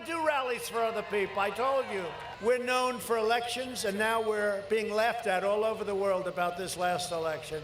to do rallies for other people. I told you. We're known for elections, and now we're being laughed at all over the world about this last election.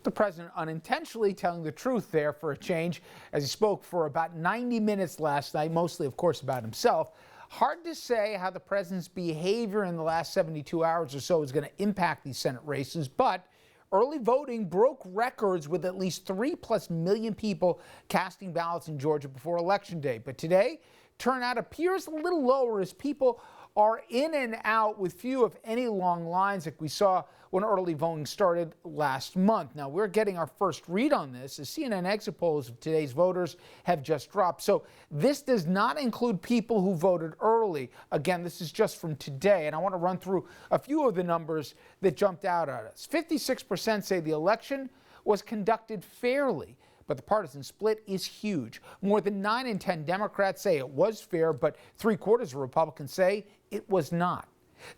The president unintentionally telling the truth there for a change, as he spoke for about 90 minutes last night, mostly, of course, about himself. Hard to say how the president's behavior in the last 72 hours or so is going to impact these Senate races, but early voting broke records with at least 3+ million people casting ballots in Georgia before Election Day. But today, turnout appears a little lower as people are in and out with few, if any, long lines like we saw when early voting started last month. Now, we're getting our first read on this as CNN exit polls of today's voters have just dropped. So this does not include people who voted early. Again, this is just from today, and I want to run through a few of the numbers that jumped out at us. 56% say the election was conducted fairly, but the partisan split is huge. More than 9 in 10 Democrats say it was fair, but 3/4 of Republicans say it was not.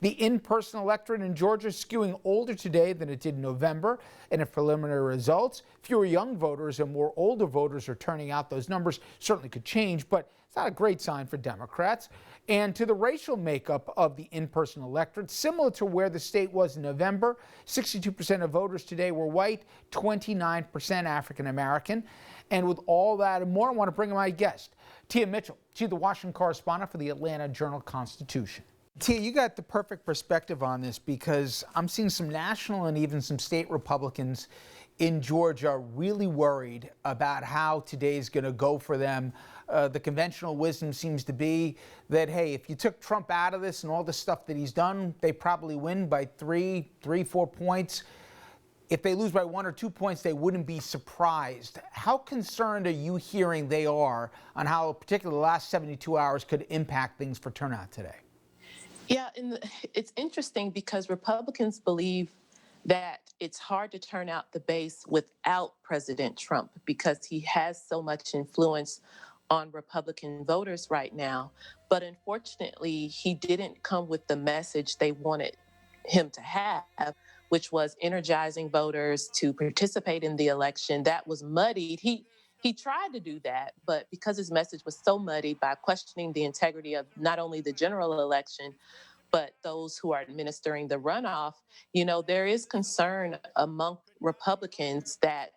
The in-person electorate in Georgia is skewing older today than it did in November. And in preliminary results, fewer young voters and more older voters are turning out. Those numbers certainly could change, but it's not a great sign for Democrats. And to the racial makeup of the in-person electorate, similar to where the state was in November, 62% of voters today were white, 29% African American. And with all that and more, I want to bring in my guest, Tia Mitchell. She's the Washington correspondent for the Atlanta Journal-Constitution. Tia, you got the perfect perspective on this because I'm seeing some national and even some state Republicans in Georgia really worried about how today's going to go for them. The conventional wisdom seems to be that, hey, if you took Trump out of this and all the stuff that he's done, they probably win by 4 points. If they lose by 1 or 2 points, they wouldn't be surprised. How concerned are you hearing they are on how particularly the last 72 hours could impact things for turnout today? Yeah, it's interesting because Republicans believe that it's hard to turn out the base without President Trump because he has so much influence on Republican voters right now. But unfortunately, he didn't come with the message they wanted him to have, which was energizing voters to participate in the election. That was muddied. He tried to do that, but because his message was so muddied by questioning the integrity of not only the general election, but those who are administering the runoff, there is concern among Republicans that,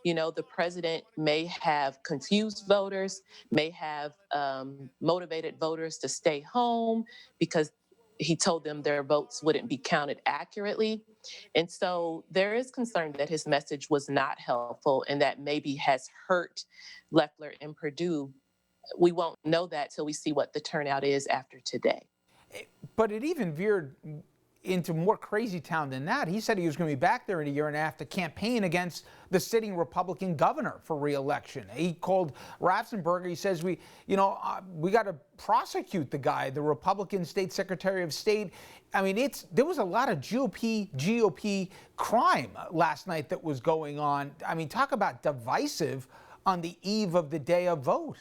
the president may have confused voters, may have motivated voters to stay home because he told them their votes wouldn't be counted accurately. And so there is concern that his message was not helpful and that maybe has hurt Loeffler and Perdue. We won't know that till we see what the turnout is after today. But it even veered into more crazy town than that. He said he was going to be back there in a year and a half to campaign against the sitting Republican governor for re-election. He called Ratzenberger. He says we got to prosecute the guy, the Republican state secretary of state. I mean, there was a lot of GOP crime last night that was going on. I mean, talk about divisive on the eve of the day of vote.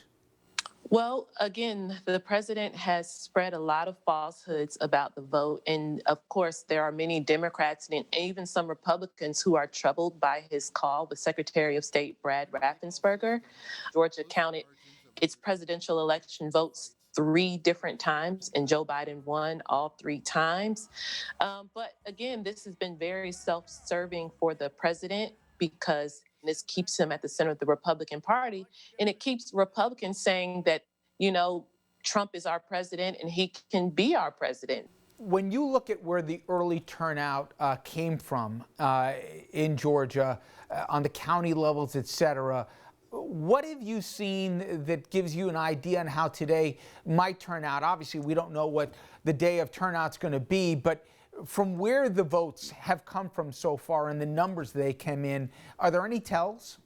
Well, again, the president has spread a lot of falsehoods about the vote. And of course, there are many Democrats and even some Republicans who are troubled by his call with Secretary of State Brad Raffensperger. Georgia counted its presidential election votes 3 different times, and Joe Biden won all 3 times. But again, this has been very self-serving for the president because this keeps him at the center of the Republican Party, and it keeps Republicans saying that, Trump is our president and he can be our president. When you look at where the early turnout came from in Georgia, on the county levels, et cetera, what have you seen that gives you an idea on how today might turn out? Obviously, we don't know what the day of turnout's going to be, but from where the votes have come from so far and the numbers they came in, are there any tells?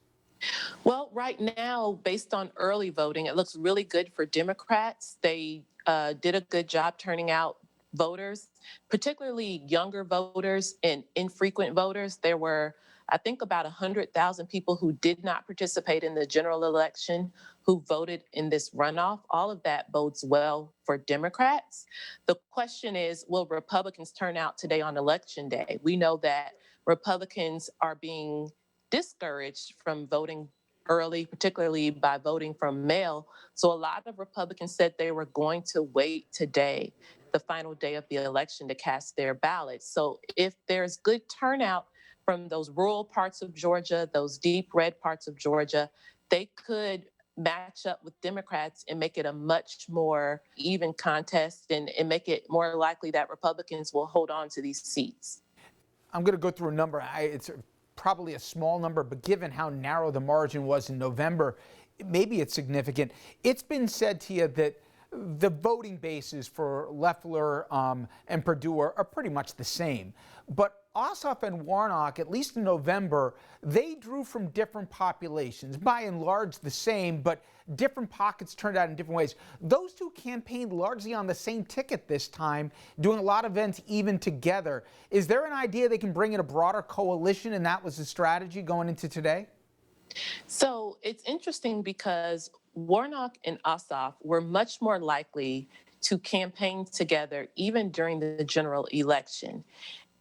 Well, right now, based on early voting, it looks really good for Democrats. They did a good job turning out voters, particularly younger voters and infrequent voters. There were, I think, about 100,000 people who did not participate in the general election who voted in this runoff. All of that bodes well for Democrats. The question is, will Republicans turn out today on Election Day? We know that Republicans are being discouraged from voting early, particularly by voting from mail. So a lot of Republicans said they were going to wait today, the final day of the election, to cast their ballots. So if there's good turnout from those rural parts of Georgia, those deep red parts of Georgia, they could match up with Democrats and make it a much more even contest and make it more likely that Republicans will hold on to these seats. I'm going to go through a number. It's probably a small number, but given how narrow the margin was in November, maybe it's significant. It's been said to you that the voting bases for Loeffler and Perdue are pretty much the same. But Ossoff and Warnock, at least in November, they drew from different populations, by and large the same, but different pockets turned out in different ways. Those two campaigned largely on the same ticket this time, doing a lot of events even together. Is there an idea they can bring in a broader coalition, and that was the strategy going into today? So it's interesting because Warnock and Ossoff were much more likely to campaign together even during the general election.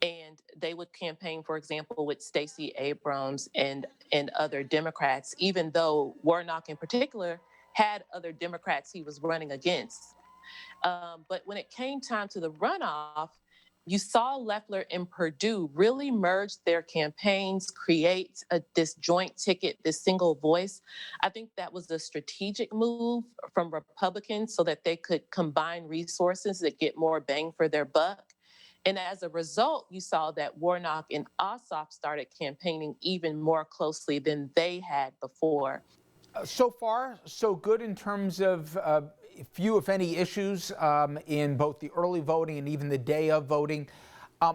And they would campaign, for example, with Stacey Abrams and other Democrats, even though Warnock in particular had other Democrats he was running against. But when it came time to the runoff, you saw Loeffler and Perdue really merge their campaigns, create this joint ticket, this single voice. I think that was a strategic move from Republicans so that they could combine resources that get more bang for their buck. And as a result, you saw that Warnock and Ossoff started campaigning even more closely than they had before. So far, so good in terms of few, if any, issues in both the early voting and even the day of voting.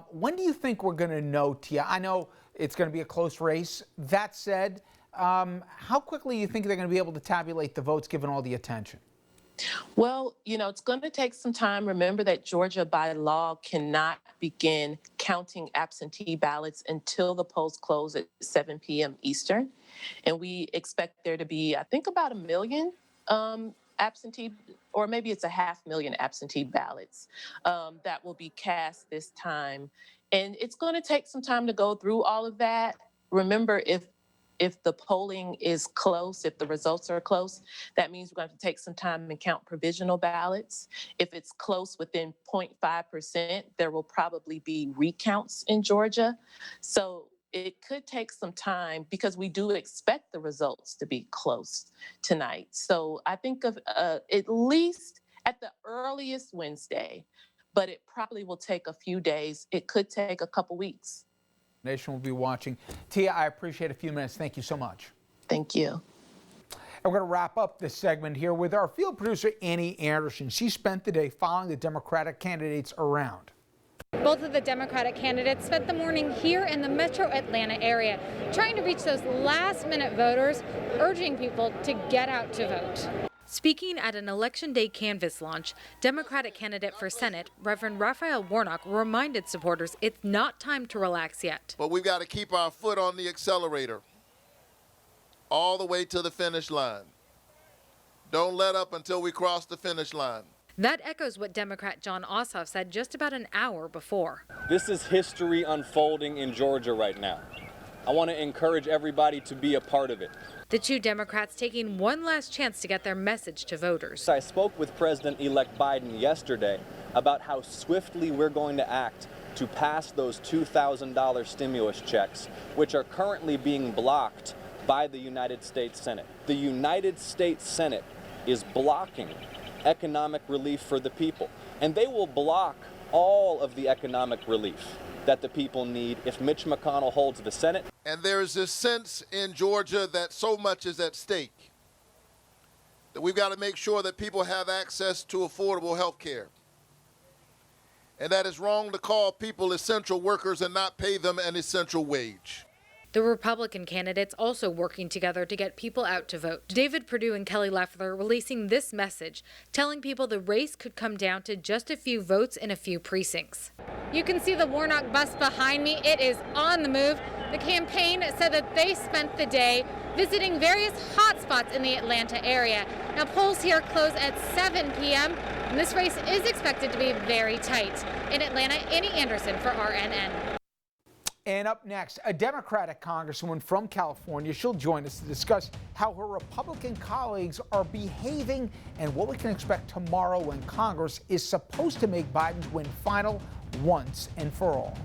When do you think we're going to know, Tia? I know it's going to be a close race. That said, how quickly do you think they're going to be able to tabulate the votes given all the attention? Well, it's going to take some time. Remember that Georgia, by law, cannot begin counting absentee ballots until the polls close at 7 p.m. Eastern. And we expect there to be, I think, about 1 million absentee, or maybe it's 500,000 absentee ballots that will be cast this time. And it's going to take some time to go through all of that. Remember, if the polling is close, if the results are close, that means we're going to take some time and count provisional ballots. If it's close within 0.5%, there will probably be recounts in Georgia. So it could take some time because we do expect the results to be close tonight. So I think of at least at the earliest Wednesday, but it probably will take a few days. It could take a couple weeks. Nation will be watching. Tia, I appreciate a few minutes. Thank you so much. Thank you. And we're going to wrap up this segment here with our field producer, Annie Anderson. She spent the day following the Democratic candidates around. Both of the Democratic candidates spent the morning here in the metro Atlanta area, trying to reach those last-minute voters, urging people to get out to vote. Speaking at an Election Day canvass launch, Democratic candidate for Senate, Reverend Raphael Warnock, reminded supporters it's not time to relax yet. But we've got to keep our foot on the accelerator all the way to the finish line. Don't let up until we cross the finish line. That echoes what Democrat Jon Ossoff said just about an hour before. This is history unfolding in Georgia right now. I want to encourage everybody to be a part of it. The two Democrats taking one last chance to get their message to voters. I spoke with President-elect Biden yesterday about how swiftly we're going to act to pass those $2,000 stimulus checks, which are currently being blocked by the United States Senate. The United States Senate is blocking economic relief for the people, and they will block all of the economic relief that the people need if Mitch McConnell holds the Senate. And there is this sense in Georgia that so much is at stake, that we've got to make sure that people have access to affordable health care. And that it's wrong to call people essential workers and not pay them an essential wage. The Republican candidates also working together to get people out to vote. David Perdue and Kelly Loeffler releasing this message, telling people the race could come down to just a few votes in a few precincts. You can see the Warnock bus behind me. It is on the move. The campaign said that they spent the day visiting various hot spots in the Atlanta area. Now, polls here close at 7 p.m., and this race is expected to be very tight. In Atlanta, Annie Anderson for RNN. And up next, a Democratic congresswoman from California. She'll join us to discuss how her Republican colleagues are behaving and what we can expect tomorrow when Congress is supposed to make Biden's win final once and for all.